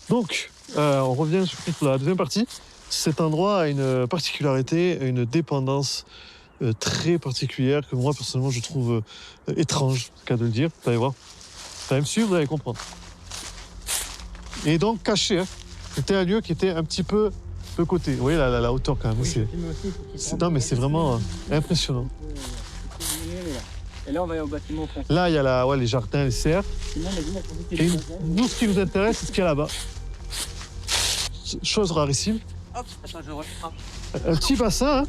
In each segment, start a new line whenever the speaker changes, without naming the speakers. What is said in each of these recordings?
Donc, on revient sur la deuxième partie. Cet endroit a une particularité, une dépendance très particulière que moi, personnellement, je trouve étrange, c'est le cas de le dire. Vous allez voir. Vous allez me suivre, vous allez comprendre. Et donc, caché, hein, c'était un lieu qui était un petit peu de côté. Vous voyez la hauteur quand même.
Oui,
Non, mais c'est vraiment impressionnant.
Et là, on va aller au bâtiment français.
Là, il y a les jardins, les serres. Et nous, ce qui nous intéresse, c'est ce qu'il y a là-bas. Chose rarissime.
Hop, attends, je reprends.
Un petit bassin, hein.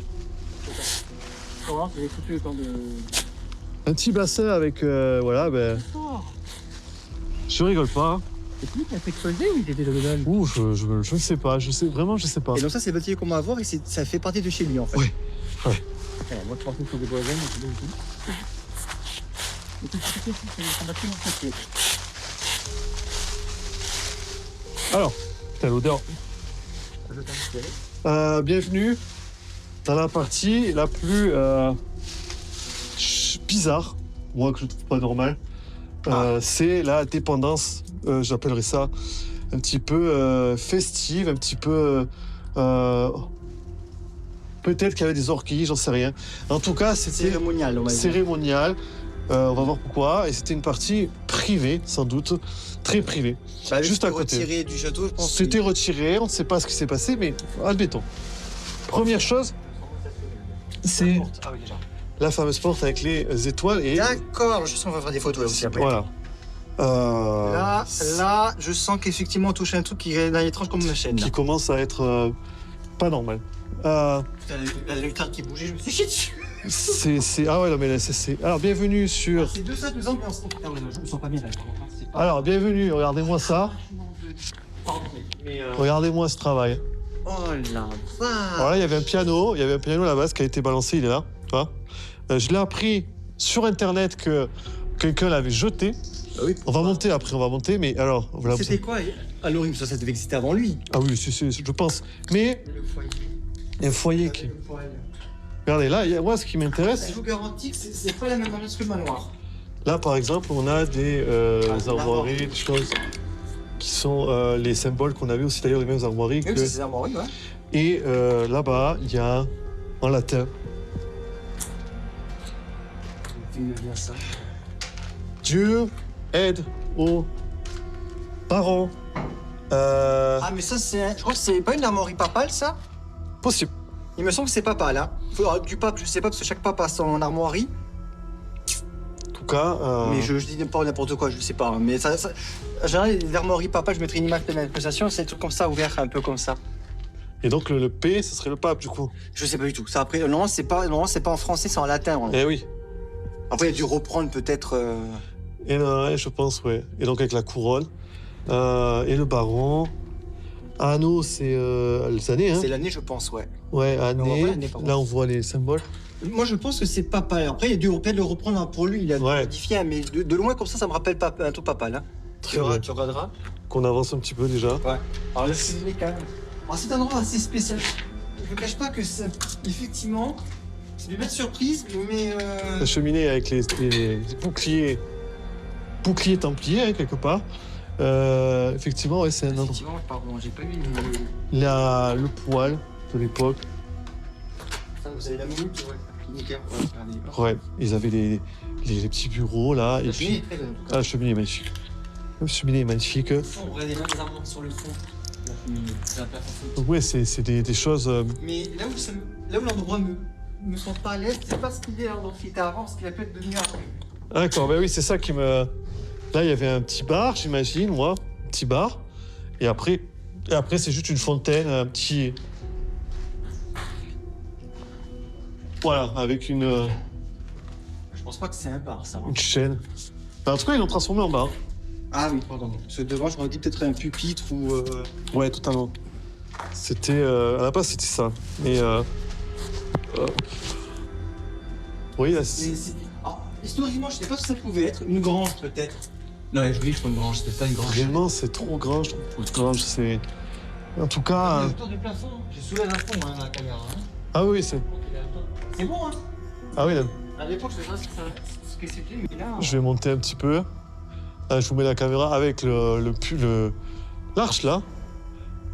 J'ai écouté le temps de...
Un petit bassin avec, voilà, ben... Je rigole pas, hein.
C'est lui qui a fait creuser ou il était dedans?
Ouh, je ne sais pas, je sais pas.
Et donc ça, c'est le bâtiment qu'on va voir et ça fait partie de chez lui, en fait.
Ouais. Ouais.
Alors, moi, je pensais que c'était des voisins, mais c'est pas du tout. C'est un bâtiment français.
Alors, t'as l'odeur. Bienvenue dans la partie la plus bizarre, moi que je trouve pas normale. C'est la dépendance, j'appellerais ça un petit peu festive, un petit peu... peut-être qu'il y avait des orgues, j'en sais rien. En tout cas, c'était
Cérémonial, on va dire.
cérémonial. On va voir pourquoi. Et c'était une partie privée, sans doute, très privée.
Bah,
juste à côté.
Retiré du château, je pense.
C'était retiré, on ne sait pas ce qui s'est passé, mais admettons. Première chose, c'est
Ah oui, déjà.
la fameuse porte avec les étoiles et...
D'accord, je sens qu'on va faire des photos là aussi après.
Voilà.
Là, je sens qu'effectivement on touche un truc qui est dans l'étrange comme une chaîne.
Qui commence à être pas normal.
La lucarne qui bougeait, je me suis chié dessus.
Ah ouais, non, mais là, c'est... Alors, bienvenue sur...
C'est 2 ambiances. Je me sens pas bien là.
Alors, bienvenue, regardez-moi ça. Regardez-moi ce travail.
Oh la vache.
Alors là, il y avait un piano à la base qui a été balancé, il est là. Tu vois. Je l'ai appris sur Internet que quelqu'un l'avait jeté.
Ah oui,
On va monter, mais alors... Voilà,
c'était quoi à l'origine? Ça devait exister avant lui.
Ah oui, je pense. Mais
Le foyer.
il y a un foyer qui... Regardez, là, moi, ce qui m'intéresse...
Je vous garantis que c'est pas la même ambiance que le manoir.
Là, par exemple, on a des armoiries, des choses qui sont les symboles qu'on avait aussi, d'ailleurs, les mêmes armoiries.
Oui, c'est des armoiries, ouais.
Et là-bas, il y a, en latin...
Bien ça.
Dieu aide aux parents.
Ah, mais ça, je crois que c'est pas une armoirie papale, ça?
Possible.
Il me semble que c'est papal, hein. Du pape, je sais pas, parce que chaque pape a son armoirie.
En tout cas...
Mais je dis pas n'importe quoi, je sais pas. Hein. Mais en général, les armoiries papales, je mettrais une image de manifestation, c'est des trucs comme ça, ouverts un peu comme ça.
Et donc, le P, ce serait le pape, du coup.
Je sais pas du tout. Ça, après, non, c'est pas en français, c'est en latin.
Eh oui.
Après, il a dû reprendre peut-être...
Et je pense, ouais. Et donc, avec la couronne. Et le baron. Anneau, c'est les années, hein.
C'est l'année, je pense, ouais.
Ouais, année.
l'année, par contre.
Là, on voit les symboles.
Moi, je pense que c'est papal. Après, il a dû peut-être le reprendre pour lui, il a modifié, mais de loin, comme ça me rappelle un truc papal. Hein.
Très bien.
Tu regarderas.
Qu'on avance un petit peu, déjà.
Ouais. Alors là, c'est les calmes. Alors, c'est un endroit assez spécial. Je ne cache pas que c'est... Effectivement, c'est une belle surprise, mais...
La cheminée avec les boucliers... Boucliers templiers, hein, quelque part. Effectivement, ouais, c'est un endroit...
Effectivement, pardon, j'ai pas eu...
Il y a le poêle de l'époque.
Ça, vous avez la minute, ouais. Nickel.
Ouais, ils avaient les petits bureaux, là.
La
et
cheminée
puis...
est très belle.
Ah, la cheminée est magnifique. La cheminée est magnifique.
Au fond, regardez là les armoires sur le fond. La cheminée, c'est la place en photo.
Donc ouais, c'est des choses...
Mais là où l'endroit me sent pas à l'aise, c'est pas ce qu'il est l'endroit qui était avant, ce qu'il a pu devenir après.
D'accord, ben oui, c'est ça qui me... Là, il y avait un petit bar, j'imagine, moi. Un petit bar. Et après c'est juste une fontaine, un petit... Voilà, avec une
Je pense pas que c'est un bar, ça.
chaîne. Enfin, en tout cas, ils l'ont transformé en bar.
Ah oui, pardon. Parce que devant, j'aurais dit peut-être un pupitre ou...
Ouais, totalement. C'était... à la base, c'était ça. Mais... Oui, là,
Alors, historiquement, je sais pas ce que ça pouvait être. Une grange, peut-être. Non, je dis, je crois une grange, c'était pas une grange.
Vraiment, c'est trop grand, je trouve. Pour une grange, c'est... En tout cas...
Autour du plafond, j'ai soulève un fond, la caméra. Hein.
Ah oui, c'est...
C'est bon, hein.
Ah oui, là...
À l'époque, je sais pas ce que c'était, mais là...
Je vais monter un petit peu. Là, je vous mets la caméra avec la L'arche là,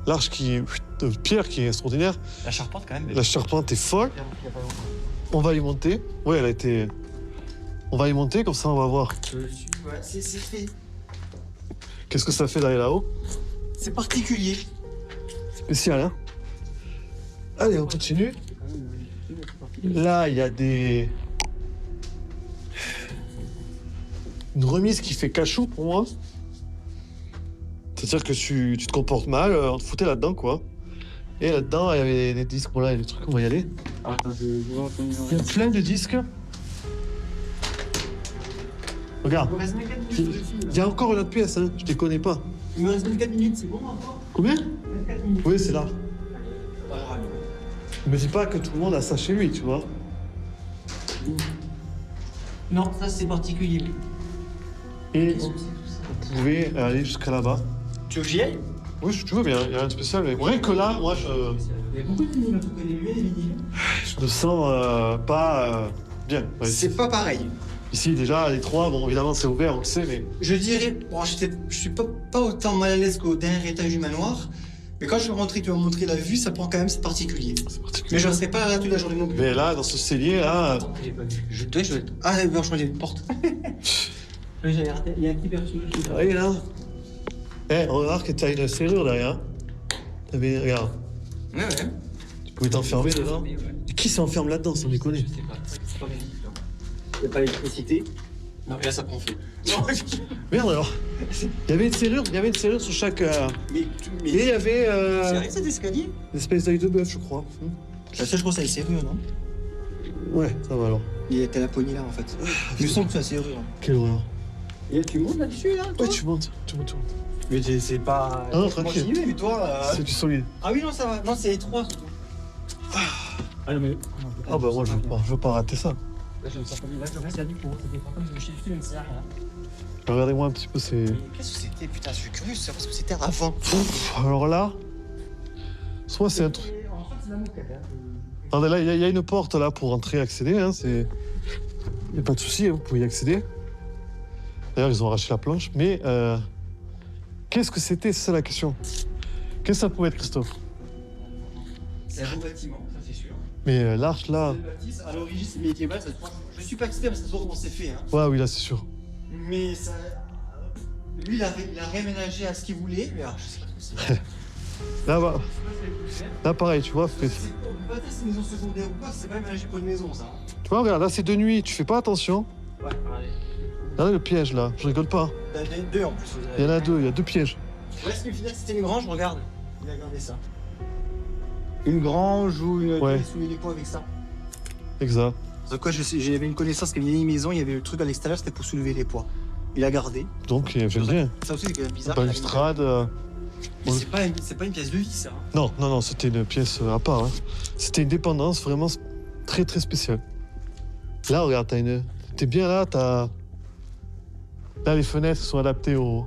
l'arche de pierre qui est extraordinaire,
La charpente quand même.
la charpente est folle. On va y monter. Oui, elle a été. On va y monter, comme ça on va voir.
Ouais, c'est fait.
Qu'est-ce que ça fait d'aller là-haut?
C'est particulier.
Spécial, hein? Allez, on continue. Là, il y a des. Une remise qui fait cachou pour moi. C'est-à-dire que tu te comportes mal, on te foutait là-dedans, quoi. Et là-dedans, il y avait des disques. Bon, là, il y a des trucs, on va y aller.
Attends, je vois ton numéro.
Il y a plein de disques. Regarde,
Il me reste 24 minutes.
il y a encore une autre pièce, hein. Je te connais pas.
Il me reste 24 minutes, c'est bon encore?
Combien?
24 minutes.
Oui, c'est là.
Ah,
Me dis pas que tout le monde a ça chez lui, tu vois.
non, ça c'est particulier.
Et vous pouvez aller jusqu'à là-bas.
Tu veux que j'y aille?
Oui, si tu veux bien, il n'y a rien de spécial. Mais rien que là, moi,
Il y a beaucoup de vinyles, en tout cas, des vinyles.
je me sens pas bien. Ouais,
C'est pas pareil.
ici, déjà, les trois, bon, évidemment, c'est ouvert, on le sait, mais
Je dirais, bon, je suis pas autant mal à l'aise qu'au dernier étage du manoir, mais quand je suis rentré, tu m'as montré la vue, ça prend quand même, c'est particulier.
c'est
Mais
particulier.
je ne serai pas là toute la journée non plus.
Mais là, dans ce cellier, là,
Je... Ah, non, je crois qu'il y a une porte. Oui, j'avais raté. Il y a un petit personnage.
oui, là. Eh, remarque que tu as une serrure derrière. Regarde,
Ouais, ouais.
tu pouvais t'enfermer dedans.
Ouais.
Et qui s'enferme là-dedans, sans déconner?
Je sais pas, c'est pas magnifique. Il n'y a pas d'électricité. Non, mais là, ça prend feu. Non,
Merde alors. Il y avait une serrure sur chaque. Et
mais
il y avait
c'est vrai cet escalier?
une espèce d'œil de bœuf, je crois.
La seule, je pense, c'est les serrures, non?
Ouais, ça va alors.
Il était la poignée là, en fait. Il me semble que c'est la serrure.
Quelle horreur.
Et tu montes là-dessus, là, toi?
Ouais, tu montes.
Mais c'est pas...
Ah non, tranquille.
Moi, j'y vais, mais toi...
C'est du solide.
Ah oui, non, ça va. Non, c'est étroit, surtout. Ah non, mais...
Ah bah moi, je veux pas rater ça.
Là, je me sens pas bien. Là, je reste à 10 pour c'était pas comme je me chie dessus, même si rien.
Regardez-moi un petit peu, c'est.
Mais qu'est-ce que c'était? Putain, je suis curieux de savoir ce que c'était avant.
Pff, alors là, soit c'est un truc.
En fait, c'est la moquette, hein.
Attendez, là, il y a une porte là pour entrer, accéder. Hein, c'est. Il n'y a pas de souci, hein, vous pouvez y accéder. D'ailleurs, ils ont arraché la planche. Mais qu'est-ce que c'était? C'est ça la question. Qu'est-ce que ça pouvait être, Christophe?
C'est un beau bâtiment, ça c'est sûr.
Mais l'arche là.
Le bâtisse, à l'origine, c'est médiéval, ça se passe. Je suis pas expert, mais ça se voit comment c'est fait. Hein.
Ouais, oui, là, c'est sûr.
Mais ça. Lui, il a réaménagé à ce qu'il voulait, mais alors, je sais pas trop ce que c'est.
Là, bah, là pareil, tu vois.
On peut pas dire si c'est une maison secondaire ou pas, c'est pas aménagé pour une maison, ça.
Tu vois, regarde, là, c'est de nuit. Tu fais pas attention.
Ouais, allez.
Là, le piège, là. Je rigole pas.
Il y en a deux en plus.
Il y en a deux, il y a deux pièges.
Ouais, est-ce que finalement c'était une grange? Regarde. Il a gardé ça. Une grange ou une
Ouais.
soulever les poids avec ça.
Exact.
Donc quoi, j'avais une connaissance qu'il y avait une maison, il y avait le truc à l'extérieur, c'était pour soulever les poids. Il a gardé.
Donc, j'aime bien.
Ça aussi, c'est quand même bizarre.
Balustrade.
Mais c'est pas une pièce de vie, ça.
Non, non, non, c'était une pièce à part. Hein. C'était une dépendance vraiment très, très spéciale. Là, regarde, t'es bien là, t'as. Là, les fenêtres sont adaptées au.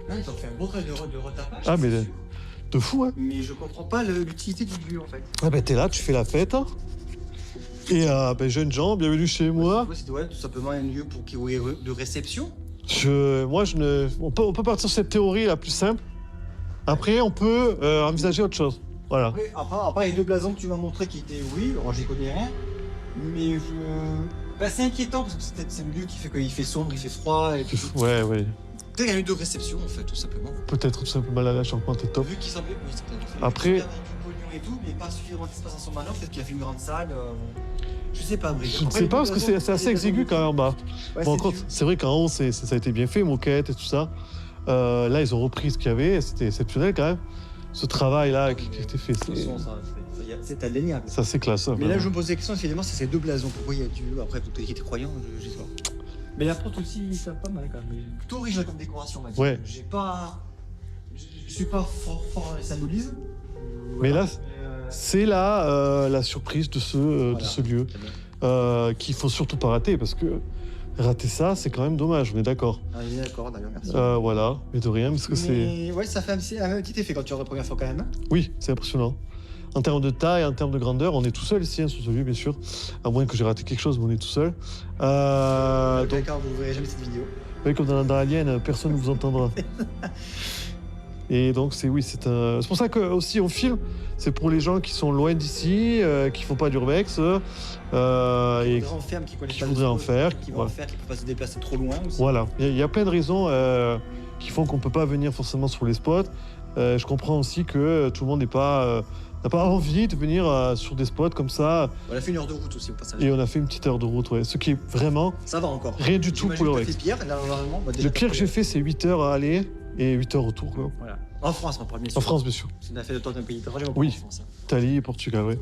Non, ils ont fait un beau travail de retapage.
Ah, mais
c'est sûr.
de fou, hein.
Mais je comprends pas l'utilité du lieu, en fait.
Ah, ben, t'es là, tu fais la fête. Hein. Et, ben, jeunes gens, bienvenue chez moi.
Ouais, c'est tout simplement un lieu pour qu'il y ait de réception.
On peut partir sur cette théorie la plus simple. Après, on peut envisager autre chose. Voilà.
Après, les deux blasons que tu m'as montré qui étaient, oui, alors j'y connais rien. Mais bah, c'est inquiétant parce que c'est un lieu qui fait qu'il fait sombre, il fait froid. Et puis...
Ouais, ouais.
Peut-être qu'il y a un lieu de réception, en fait, tout simplement.
Peut-être tout simplement là, la charpente est top.
Vu qu'il semblait, oui, c'est peut-être.
Après-
Il y avait du pognon et tout, mais pas suffisamment d'espace dans son manoir. Peut-être qu'il a fait une grande salle. Je sais pas, Brice.
Je ne sais pas parce que c'est assez exigu quand même en bas.
Ouais,
Bon,
c'est
contre,
dur.
c'est vrai qu'en haut, ça a été bien fait, moquette et tout ça. Là, ils ont repris ce qu'il y avait, c'était exceptionnel quand même. Ce travail-là qui a été fait,
De toute façon, c'est indéniable.
c'est assez classe. hein,
Mais là,
vraiment.
je me pose la question, finalement, c'est ces deux blasons. Pourquoi il y a du. Après, peut-être qu'il était croyant, je sais pas. Mais la porte aussi, ça pas mal quand même. Plutôt original comme décoration, on va dire.
Ouais.
J'ai pas. Je suis pas fort dans les symbolismes.
Mais là,
Mais,
c'est la surprise de ce
voilà.
lieu
Très bien.
qu'il faut surtout pas rater parce que rater ça, c'est quand même dommage, on est d'accord.
Ah, il est d'accord, d'ailleurs, merci.
Voilà, mais de rien, parce que c'est.
Mais ouais, ça fait un petit effet quand tu reviens la première fois quand même. Hein.
Oui, c'est impressionnant. En termes de taille, en termes de grandeur, on est tout seul ici hein, sur ce lieu, bien sûr. À moins que j'ai raté quelque chose, mais on est tout seul. Donc,
D'accord, vous ne verrez jamais cette vidéo.
oui, comme dans Alien, personne ne vous entendra. Et donc c'est pour ça que aussi on filme, c'est pour les gens qui sont loin d'ici, qui font pas d'urbex, et
en faire, qui connaissent
qui
pas
voudraient en faire,
qui vont
voilà.
en faire, qui peuvent pas se déplacer trop loin aussi.
Voilà, il y a plein de raisons qui font qu'on peut pas venir forcément sur les spots. Je comprends aussi que tout le monde n'a pas envie de venir sur des spots comme ça.
On a fait 1 heure de route aussi au passage.
Et on a fait une petite heure de route, ouais. Ce qui est vraiment
Ça va encore.
rien du tout pour
J'imagine
le
que t'as
Rex.
fait pire, là, normalement. Bah, déjà,
Le pire que j'ai fait, c'est 8 heures à aller et 8 heures retour, quoi.
Voilà. En France, en premier.
En France, bien sûr.
On a fait de temps un pays étranger,
Oui.
en France.
Italie et Portugal, ouais.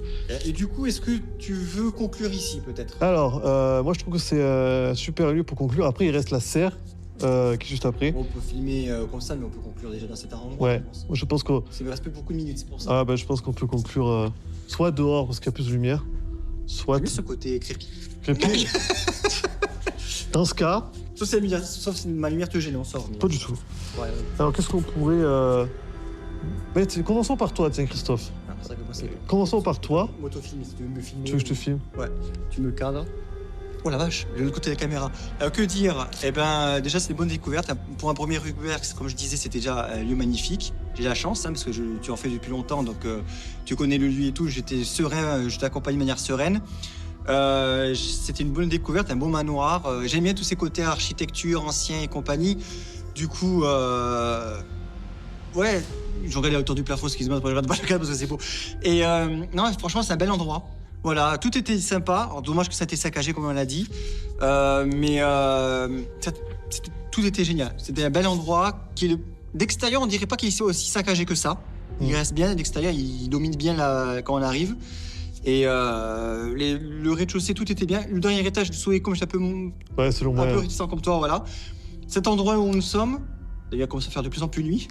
Et du coup, est-ce que tu veux conclure ici, peut-être?
Alors, moi, je trouve que c'est un super lieu pour conclure. Après, il reste la serre, qui est juste après.
On peut filmer comme ça, mais on peut conclure déjà dans cet endroit.
Ouais,
je pense.
moi, je pense que...
Il me reste plus beaucoup de minutes, c'est pour ça.
je pense qu'on peut conclure soit dehors, parce qu'il y a plus de lumière, soit...
J'aime bien ce côté crépi.
Crépy. Dans ce cas,
Sauf si ma lumière te gêne, on sort. mais-
pas du tout.
Ouais,
Alors, qu'est-ce qu'on pourrait... commençons par toi, tiens, Christophe.
c'est pour ça que moi, c'est
Commençons par toi.
motofilm, si tu veux me filmer.
Tu veux que je te filme?
Tu me cadres. Oh la vache, de l'autre côté de la caméra. Que dire? Eh ben, déjà, c'est une bonne découverte. Pour un premier Urbex, comme je disais, c'était déjà un lieu magnifique. J'ai la chance, parce que tu en fais depuis longtemps, donc tu connais le lieu et tout. J'étais serein, je t'accompagne de manière sereine. C'était une bonne découverte, un beau manoir. J'aime bien tous ces côtés architecture, ancien et compagnie. Du coup, ouais, je regarde la hauteur du plafond, excuse-moi, je regarde pas le cadre parce que c'est beau. Et non, franchement, c'est un bel endroit. Voilà, tout était sympa. Alors, dommage que ça a été saccagé, comme on l'a dit. Tout était génial. C'était un bel endroit qui, d'extérieur, on dirait pas qu'il est aussi saccagé que ça. Il reste bien, d'extérieur, il domine bien quand on arrive. Et le rez-de-chaussée, tout était bien. Le dernier étage, je trouvais comme je suis
Ouais, selon moi.
un peu réticent comme toi, voilà. Cet endroit où nous sommes, il va commencer à faire de plus en plus nuit.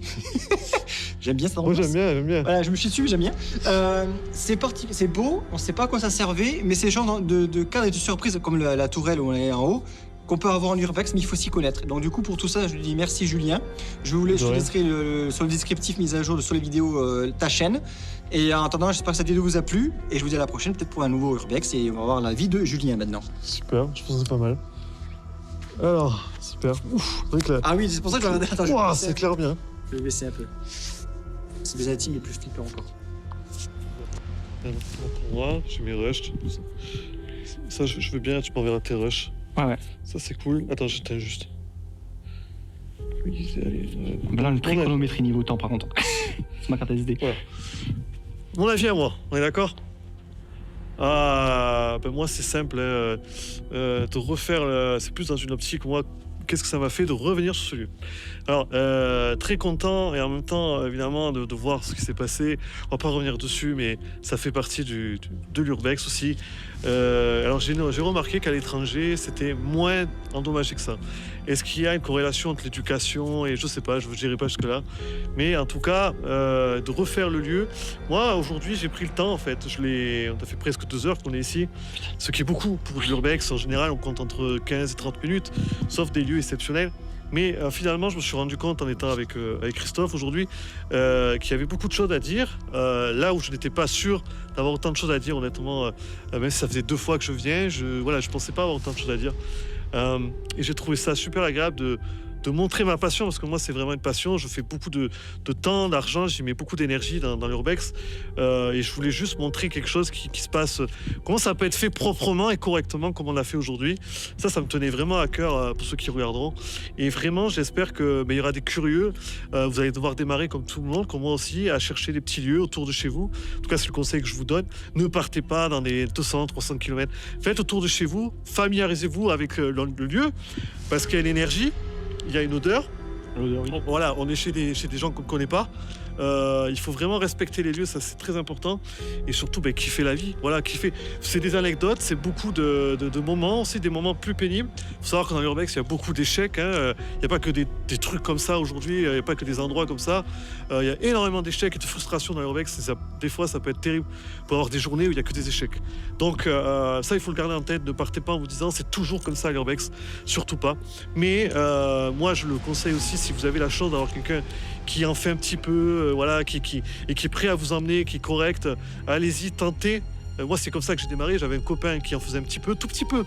J'aime bien cet endroit.
Moi, j'aime bien.
Voilà, je me suis dessus, j'aime bien. C'est beau, on sait pas à quoi ça servait, mais c'est le genre de cadre et de surprise, comme la tourelle où on est en haut, qu'on peut avoir en urbex, mais il faut s'y connaître. Donc du coup, pour tout ça, je lui dis merci Julien. Je te laisserai sur le descriptif mise à jour sur les vidéos ta chaîne. Et en attendant, j'espère que cette vidéo vous a plu. Et je vous dis à la prochaine, peut-être pour un nouveau urbex. Et on va voir la vie de Julien maintenant.
Super, je pense que c'est pas mal. Alors, super. Ouf, c'est clair.
Ah oui, c'est pour ça que je vais regarder. Attends, je vais
Ouah,
baisser
c'est clair bien.
Je vais baisser un peu. C'est plus intime et plus flippant encore.
Pour moi, j'ai mes rushs. Ça, je veux bien, tu m'enverras tes rushs.
Ouais.
Ça, c'est cool. Attends, j'éteins juste. Oui, allez.
Là, le très chronométrie niveau temps, par contre. C'est ma carte SD.
Voilà. Mon avis à moi, on est d'accord? Moi, c'est simple. De refaire. C'est plus dans une optique, moi, qu'est-ce que ça m'a fait de revenir sur ce lieu. Alors, très content et en même temps, évidemment, de voir ce qui s'est passé. On va pas revenir dessus, mais ça fait partie de l'urbex aussi. Alors, j'ai remarqué qu'à l'étranger, c'était moins endommagé que ça. Est-ce qu'il y a une corrélation entre l'éducation et je sais pas, je ne dirai pas jusque-là. Mais en tout cas, de refaire le lieu. Moi, aujourd'hui, j'ai pris le temps, en fait. On a fait presque 2 heures qu'on est ici, ce qui est beaucoup pour l'urbex. En général, on compte entre 15 et 30 minutes, sauf des lieux exceptionnels. Mais finalement, je me suis rendu compte en étant avec Christophe aujourd'hui qu'il y avait beaucoup de choses à dire. Là où je n'étais pas sûr d'avoir autant de choses à dire, honnêtement, même si ça faisait 2 fois que je viens, je pensais pas avoir autant de choses à dire. Et j'ai trouvé ça super agréable de montrer ma passion, parce que moi c'est vraiment une passion. Je fais beaucoup de temps, d'argent, j'y mets beaucoup d'énergie dans l'urbex, et je voulais juste montrer quelque chose qui se passe, comment ça peut être fait proprement et correctement comme on l'a fait aujourd'hui. Ça me tenait vraiment à cœur pour ceux qui regarderont, et vraiment j'espère que il y aura des curieux. Vous allez devoir démarrer comme tout le monde, comme moi aussi, à chercher des petits lieux autour de chez vous. En tout cas, c'est le conseil que je vous donne. Ne partez pas dans des 200-300 km, faites autour de chez vous, familiarisez-vous avec le lieu, parce qu'il y a l'énergie. Il y a une odeur. Voilà, on est chez des gens qu'on ne connaît pas. Il faut vraiment respecter les lieux, ça c'est très important. Et surtout, kiffer la vie. Voilà, kiffer. C'est des anecdotes, c'est beaucoup de moments, aussi des moments plus pénibles. Il faut savoir que dans l'urbex, il y a beaucoup d'échecs. Il n'y a pas que des trucs comme ça aujourd'hui, il n'y a pas que des endroits comme ça. Il y a énormément d'échecs et de frustrations dans l'urbex. Des fois, ça peut être terrible pour avoir des journées où il n'y a que des échecs. Donc ça, il faut le garder en tête. Ne partez pas en vous disant c'est toujours comme ça à l'urbex. Surtout pas. Mais moi, je le conseille aussi si vous avez la chance d'avoir quelqu'un qui en fait un petit peu, qui est prêt à vous emmener, qui est correct. Allez-y, tentez. Moi, c'est comme ça que j'ai démarré. J'avais un copain qui en faisait un petit peu, tout petit peu.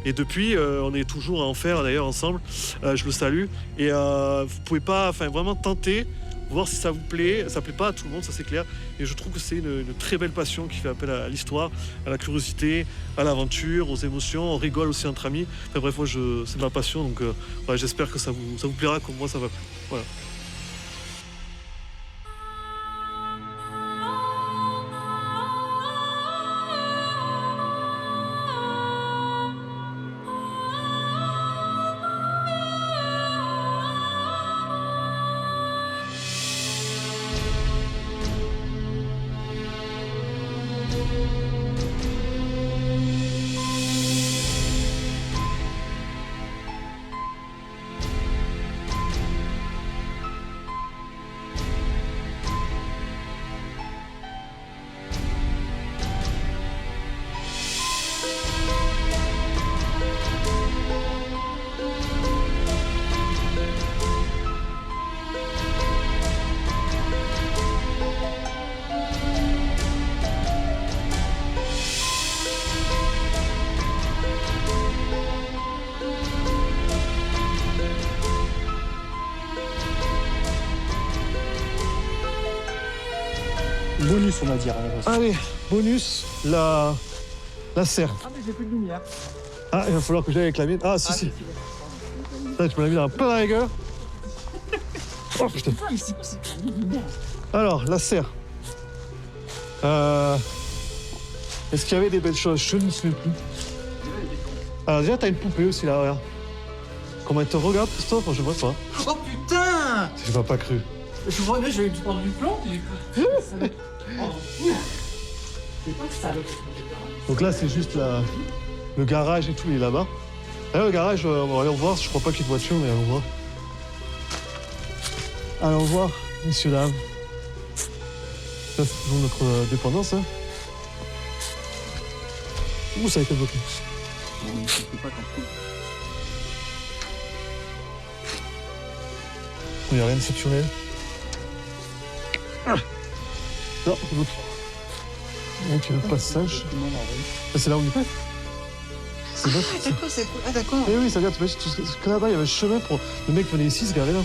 Et depuis, on est toujours à en faire d'ailleurs ensemble. Je le salue. Et vous pouvez pas, vraiment tenter. voir si ça vous plaît. Ça plaît pas à tout le monde, ça c'est clair. Et je trouve que c'est une très belle passion qui fait appel à l'histoire, à la curiosité, à l'aventure, aux émotions. On rigole aussi entre amis. Enfin bref, moi c'est ma passion, donc ouais, j'espère que ça vous plaira comme moi ça va. Voilà.
Bonus, on va dire.
Allez, bonus, la serre.
Ah, mais j'ai plus de lumière.
Ah, il va falloir que j'aille avec la mienne. Ah, si. Putain, tu me l'as mis dans plein la gueule. Oh putain. Alors, la serre. Est-ce qu'il y avait des belles choses? Je ne me souviens plus. Alors déjà, t'as une poupée aussi là, regarde. Comment elle te regarde, Christophe? Je vois pas.
Oh putain!
Je m'as pas cru.
Je vois, là, j'ai prendre du plan. C'est pas ça,
Donc là, c'est juste le garage et tout, il est là-bas. Là, le garage, on va aller voir. Je crois pas qu'il y ait de voiture, mais allons voir. Allons voir, messieurs, dames. Ça, c'est toujours notre dépendance. Hein. Ouh, ça a été bloqué. Il n'y a rien d'exceptionnel. Ah. Non, c'est bloqué. Donc, le passage. C'est là où on est. C'est là.
D'accord, c'est... Ah, d'accord.
Eh oui, ça regarde, tu imagines, tout là-bas, il y avait un chemin pour. Le mec venait ici, se garait là.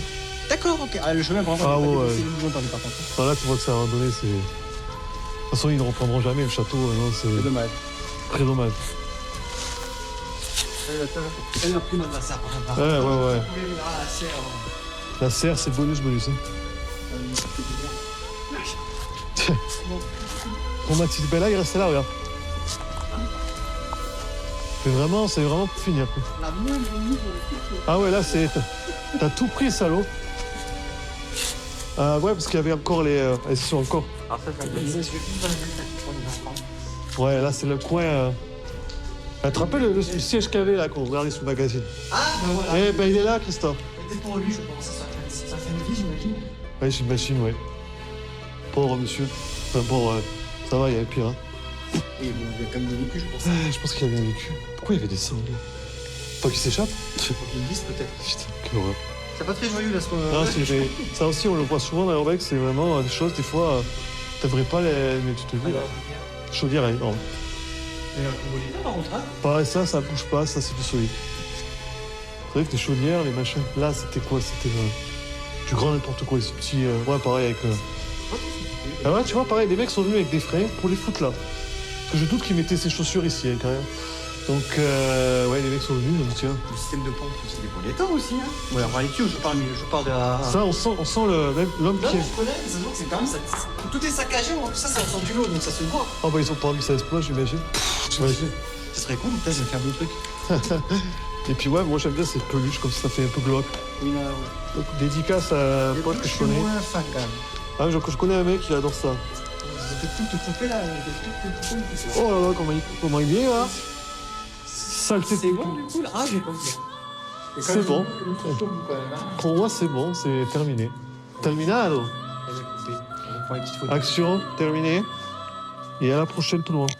D'accord, ok. Ah, le chemin, vraiment,
Ah,
il
ouais,
pas
ouais.
dépassé les par contre.
Enfin, là, tu vois que ça a abandonné, c'est. De toute façon, ils ne reprendront jamais le château, non,
C'est
c'est
dommage.
très dommage.
Elle a pris dans la serre, par exemple.
Ouais.
La serre.
La serre, c'est bonus. Hein. Bon, Mathilde, ben là, il reste là, regarde. C'est vraiment pour finir. Quoi.
La moindre minute sur le truc.
Ah ouais, là, c'est. T'as tout pris, salaud. Ouais, parce qu'il y avait encore les. Elles sont encore.
Alors, ça, je vais plus pour les enfants.
Ouais, là, c'est le coin. Tu te rappelles le siège qu'il y avait là, quand on regardait sur le magazine?
Ah, ben voilà.
Eh ben, il est là, Christophe.
C'était pour lui, je pense. Ça fait une vie, j'imagine.
Ouais, j'imagine, ouais. Pauvre monsieur. Enfin, bon, ça va, il y avait pire. Hein.
Oui, bon, il y a quand même vécu, je pense.
Je pense qu'il a bien vécu. Pourquoi il y avait des sangliers? Pas qu'il s'échappe?
Faut qu'il glisse, peut-être.
Putain, quelle horreur.
C'est pas très joyeux, là, ce qu'on...
Non, ça aussi, on le voit souvent dans l'urbex, c'est vraiment des choses, des fois, t'aimerais pas les. Mais tu te dis, là. Chaudière, elle est énorme.
Et un combolita, par contre, hein.
Pareil, ça bouge pas, ça, c'est du solide. C'est vrai que les chaudières, les machins. Là, c'était quoi? C'était du grand n'importe quoi, ces petits. Ouais, pareil avec. Ah ouais, tu vois, pareil, les mecs sont venus avec des freins pour les foutre là. Parce que je doute qu'ils mettaient ces chaussures ici, hein, quand même. Donc, ouais, les mecs sont venus, donc tiens.
Le système de pompe, c'est des polyéthans aussi, hein. Ouais, en réalité, je parle de la...
Ça, on sent même l'homme
Non,
qui est.
je connais, mais ça se voit que c'est quand même... Tout est saccagé, en plus, ça sent du lot, donc ça se voit.
Oh bah, ils ont pas envie que ça explose, j'imagine. T'imagines?
Ça serait cool, peut-être, de faire deux trucs.
Et puis, ouais, moi j'aime bien ces peluches, comme ça fait un peu glauque.
Oui, là, ouais.
Donc, dédicace à un pote que je connais.
moins fan, quand même.
Ah, je connais un mec qui adore ça.
Des trucs de poupée, là, des trucs de poupée.
Oh là là, comment il est là? Saleté de
C'est bon,
poupée.
du coup, là. Ah, j'ai pas vu.
C'est bon. Pour moi, c'est bon, c'est terminé. Terminado. Action, terminé. Et à la prochaine, tout le monde.